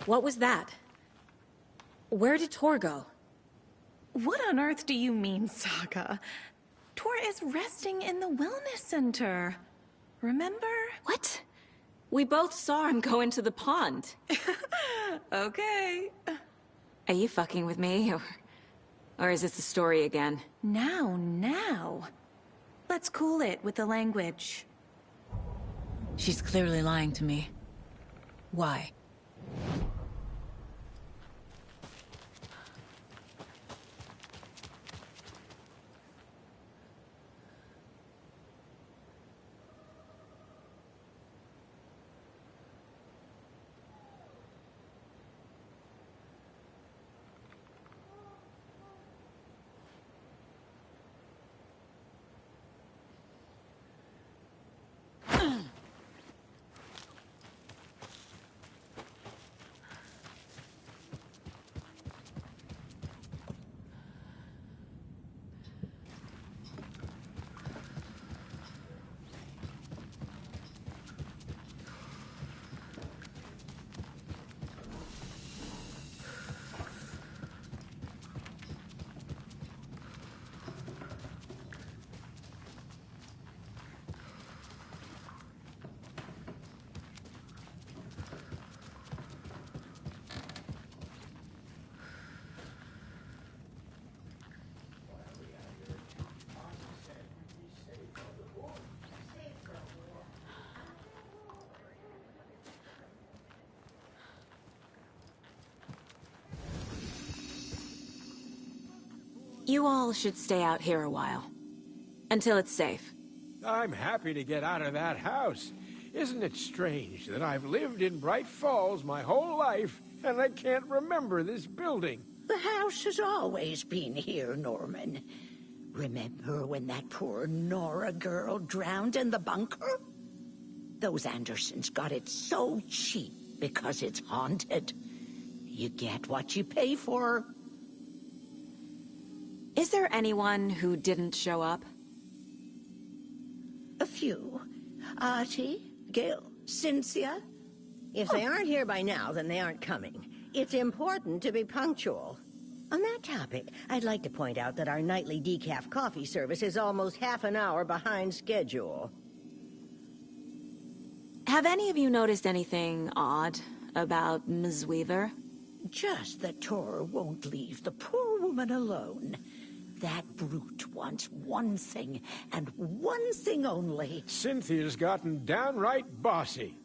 What was that? Where did Tor go? What on earth do you mean, Saga? Tor is resting in the wellness center. Remember? What? We both saw him go into the pond. Okay. Are you fucking with me, or is this a story again? Now. Let's cool it with the language. She's clearly lying to me. Why? You all should stay out here a while. Until it's safe. I'm happy to get out of that house. Isn't it strange that I've lived in Bright Falls my whole life, and I can't remember this building? The house has always been here, Norman. Remember when that poor Nora girl drowned in the bunker? Those Andersons got it so cheap because it's haunted. You get what you pay for. Is there anyone who didn't show up? A few. Artie, Gil, Cynthia. If they aren't here by now, then they aren't coming. It's important to be punctual. On that topic, I'd like to point out that our nightly decaf coffee service is almost half an hour behind schedule. Have any of you noticed anything odd about Ms. Weaver? Just that Tor won't leave the poor woman alone. That brute wants one thing, and one thing only. Cynthia's gotten downright bossy.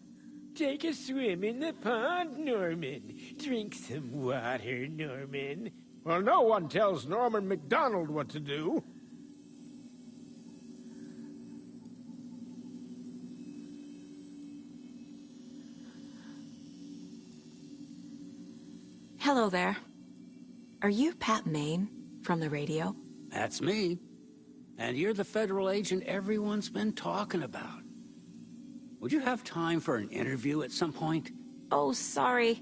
Take a swim in the pond, Norman. Drink some water, Norman. Well, no one tells Norman MacDonald what to do. Hello there. Are you Pat Maine from the radio? That's me. And you're the federal agent everyone's been talking about. Would you have time for an interview at some point? Oh, sorry.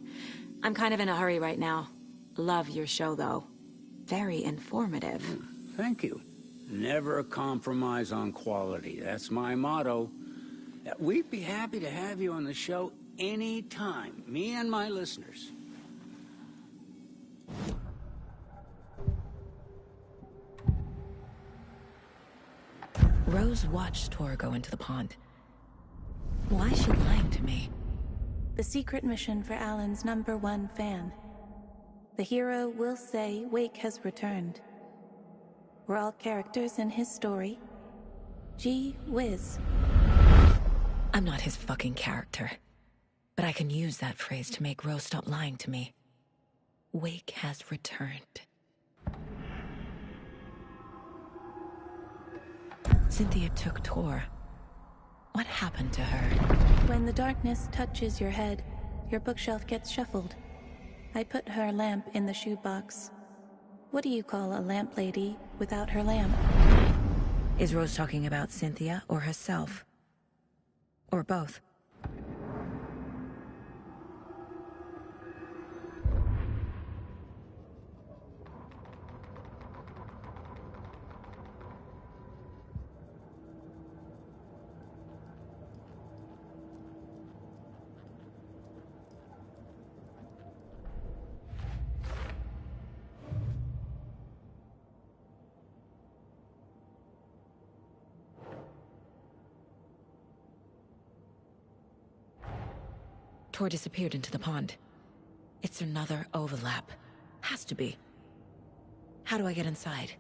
I'm kind of in a hurry right now. Love your show, though. Very informative. Thank you. Never compromise on quality. That's my motto. We'd be happy to have you on the show anytime, me and my listeners. Rose watched Tor go into the pond. Why is she lying to me? The secret mission for Alan's #1 fan. The hero will say Wake has returned. We're all characters in his story. Gee whiz. I'm not his fucking character. But I can use that phrase to make Rose stop lying to me. Wake has returned. Cynthia took Tor. What happened to her? When the darkness touches your head, your bookshelf gets shuffled. I put her lamp in the shoebox. What do you call a lamp lady without her lamp? Is Rose talking about Cynthia or herself? Or both? Tor disappeared into the pond. It's another overlap. Has to be. How do I get inside?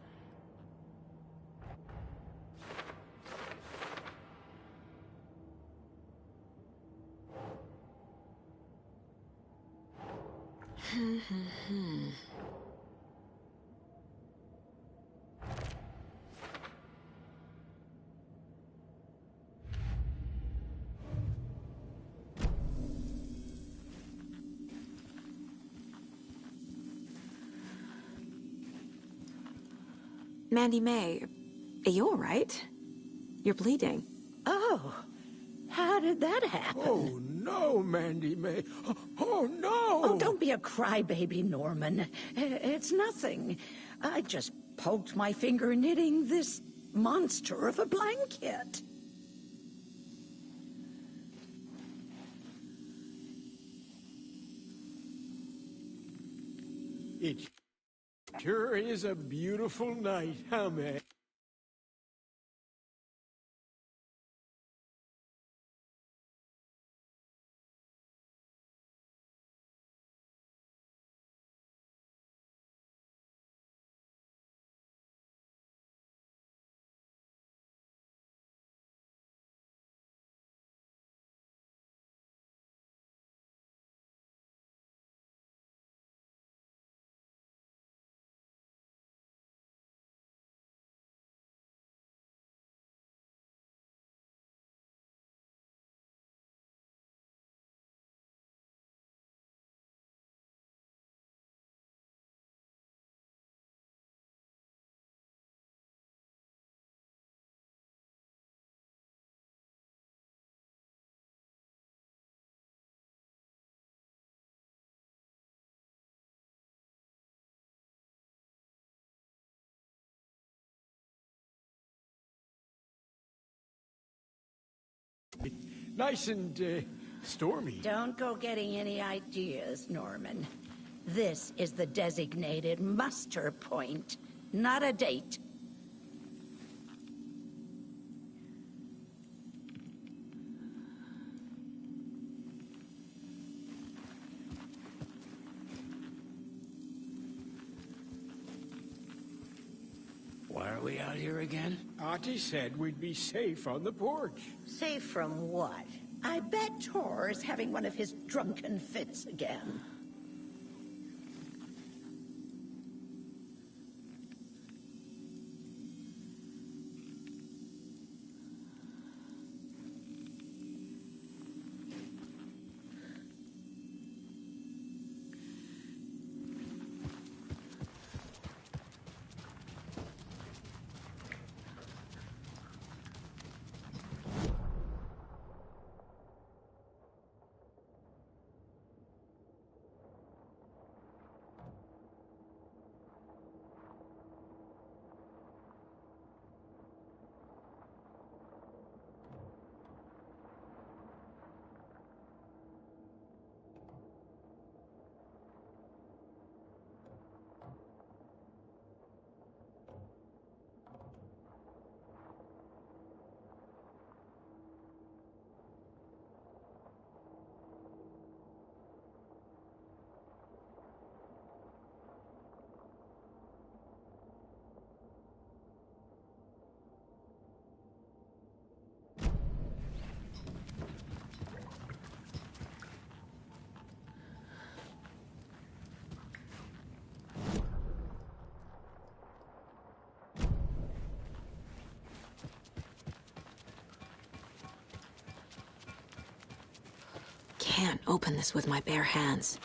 Mandy May, are you all right? You're bleeding. Oh, how did that happen? Oh, no, Mandy May. Oh, no! Oh, don't be a crybaby, Norman. It's nothing. I just poked my finger knitting this monster of a blanket. It sure is a beautiful night, huh, man? Nice and, stormy. Don't go getting any ideas, Norman. This is the designated muster point, not a date. Why are we out here again? Auntie said we'd be safe on the porch. Safe from what? I bet Tor is having one of his drunken fits again. Can't open this with my bare hands.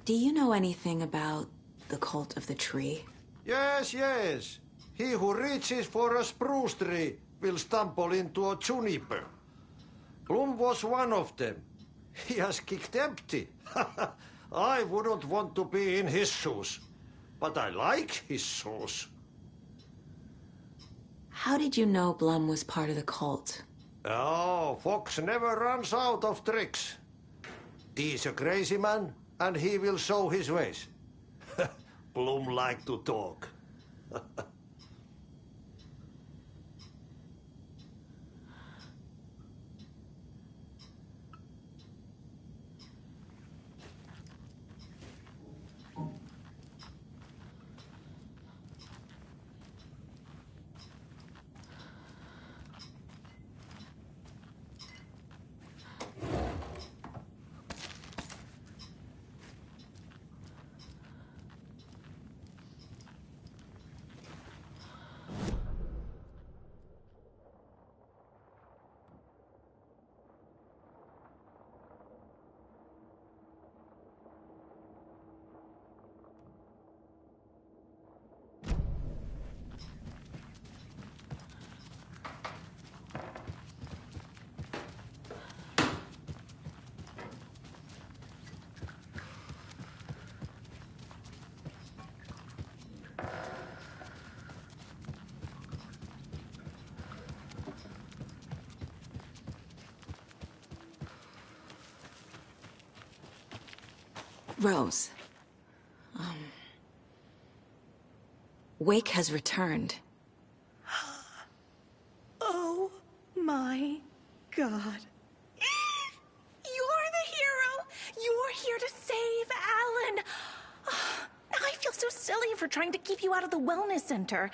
Do you know anything about the Cult of the Tree? Yes, yes. He who reaches for a spruce tree will stumble into a juniper. Bloom was one of them. He has kicked empty. I wouldn't want to be in his shoes. But I like his shoes. How did you know Blum was part of the cult? Oh, Fox never runs out of tricks. He's a crazy man, and he will show his ways. Bloom like to talk. Rose. Wake has returned. Oh my God. You're the hero! You're here to save Alan! I feel so silly for trying to keep you out of the wellness center.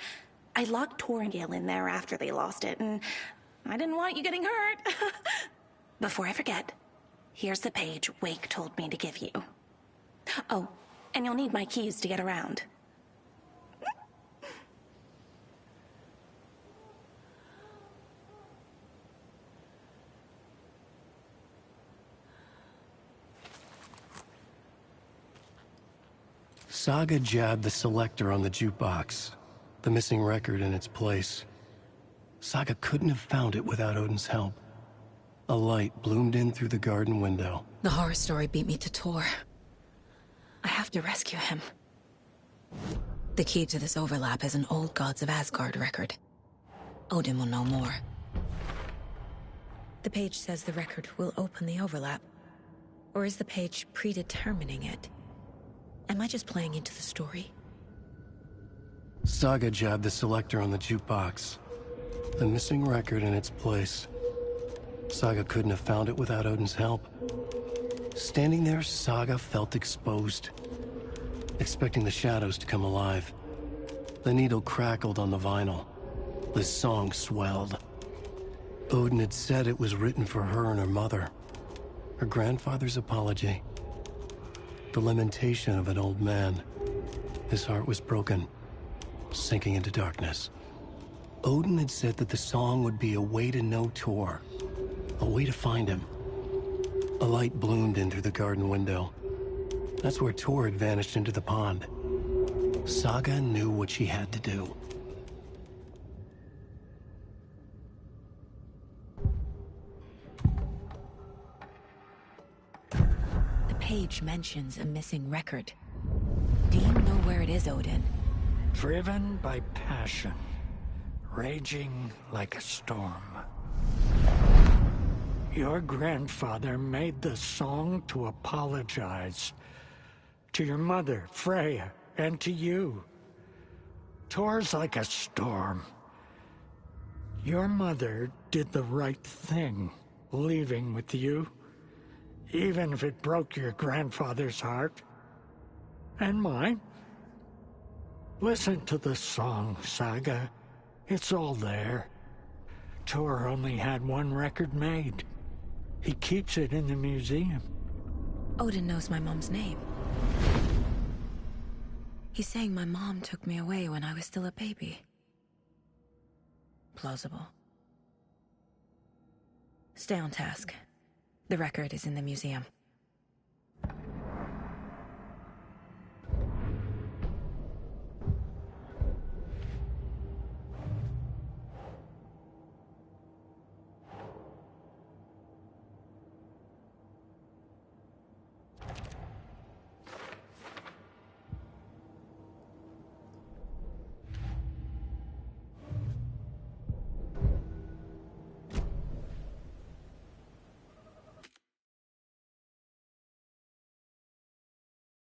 I locked Tor and Gale in there after they lost it, and I didn't want you getting hurt. Before I forget, here's the page Wake told me to give you. Oh, and you'll need my keys to get around. Saga jabbed the selector on the jukebox, the missing record in its place. Saga couldn't have found it without Odin's help. A light bloomed in through the garden window. The horror story beat me to Tor. I have to rescue him. The key to this overlap is an old Gods of Asgard record. Odin will know more. The page says the record will open the overlap. Or is the page predetermining it? Am I just playing into the story? Saga jabbed the selector on the jukebox, the missing record in its place. Saga couldn't have found it without Odin's help. Standing there, Saga felt exposed, expecting the shadows to come alive. The needle crackled on the vinyl. The song swelled. Odin had said it was written for her and her mother. Her grandfather's apology. The lamentation of an old man. His heart was broken, sinking into darkness. Odin had said that the song would be a way to know Tor, a way to find him. A light bloomed in through the garden window. That's where Tor had vanished into the pond. Saga knew what she had to do. The page mentions a missing record. Do you know where it is, Odin? Driven by passion, raging like a storm. Your grandfather made the song to apologize. To your mother, Freya, and to you. Tor's like a storm. Your mother did the right thing, leaving with you. Even if it broke your grandfather's heart. And mine. Listen to the song, Saga. It's all there. Tor only had one record made. He keeps it in the museum. Odin knows my mom's name. He's saying my mom took me away when I was still a baby. Plausible. Stay on task. The record is in the museum.